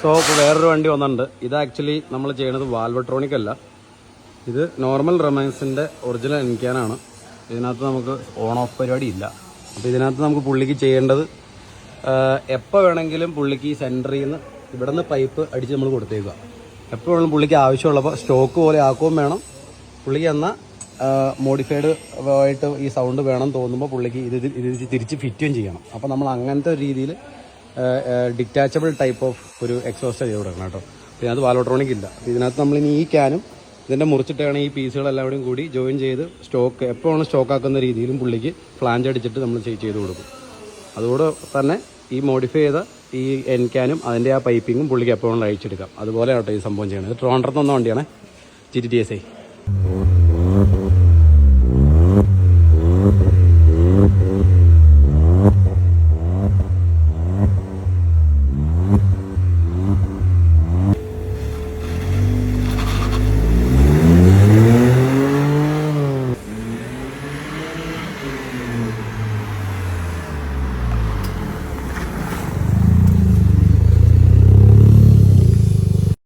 So ഇപ്പോൾ വേറൊരു വണ്ടി വന്നിട്ടുണ്ട്. ഇത് ആക്ച്വലി നമ്മൾ ചെയ്യുന്നത് വാൽവട്രോണിക് അല്ല, ഇത് നോർമൽ റൊമാൻസിൻ്റെ ഒറിജിനൽ എൻക്യാനാണ്. ഇതിനകത്ത് നമുക്ക് ഓൺ ഓഫ് പരിപാടി ഇല്ല. അപ്പോൾ ഇതിനകത്ത് നമുക്ക് പുള്ളിക്ക് ചെയ്യേണ്ടത് എപ്പോൾ വേണമെങ്കിലും പുള്ളിക്ക് ഈ സെൻറ്ററിൽ നിന്ന് ഇവിടെ നിന്ന് പൈപ്പ് അടിച്ച് നമ്മൾ കൊടുത്തേക്കുക. എപ്പോൾ വേണമെങ്കിലും പുള്ളിക്ക് ആവശ്യമുള്ളപ്പോൾ സ്റ്റോക്ക് പോലെ ആക്കുകയും വേണം. പുള്ളിക്ക് എന്നാൽ മോഡിഫൈഡ് ആയിട്ട് ഈ സൗണ്ട് വേണം തോന്നുമ്പോൾ പുള്ളിക്ക് ഇത് തിരിച്ച് ഫിറ്റുകയും ചെയ്യണം. അപ്പോൾ നമ്മൾ അങ്ങനത്തെ ഒരു രീതിയിൽ ഡിറ്റാച്ചബിൾ ടൈപ്പ് ഓഫ് ഒരു എക്സോസ്റ്റ് ചെയ്ത് കൊടുക്കണം കേട്ടോ. ഇതിനകത്ത് വാൽവട്രോണിക് ഇല്ല. അപ്പോൾ ഇതിനകത്ത് നമ്മളിനി ഈ ക്യാനും ഇതിൻ്റെ മുറിച്ചിട്ടാണ് ഈ പീസുകളെല്ലാം കൂടി ജോയിൻ ചെയ്ത് സ്റ്റോക്ക് എപ്പോഴാണ് സ്റ്റോക്കാക്കുന്ന രീതിയിലും പുള്ളിക്ക് ഫ്ലാഞ്ച് അടിച്ചിട്ട് നമ്മൾ ചെയ്ത് കൊടുക്കും. അതുകൂടെ തന്നെ ഈ മോഡിഫൈ ചെയ്ത ഈ എൻക്യാനും അതിൻ്റെ ആ പൈപ്പിങ്ങും പുള്ളിക്ക് എപ്പോഴും അയച്ചെടുക്കാം. അതുപോലെ കേട്ടോ ഈ സംഭവം ചെയ്യണത്. ട്രോണ്ടർന്ന് വന്ന വണ്ടിയാണ് GT TSI.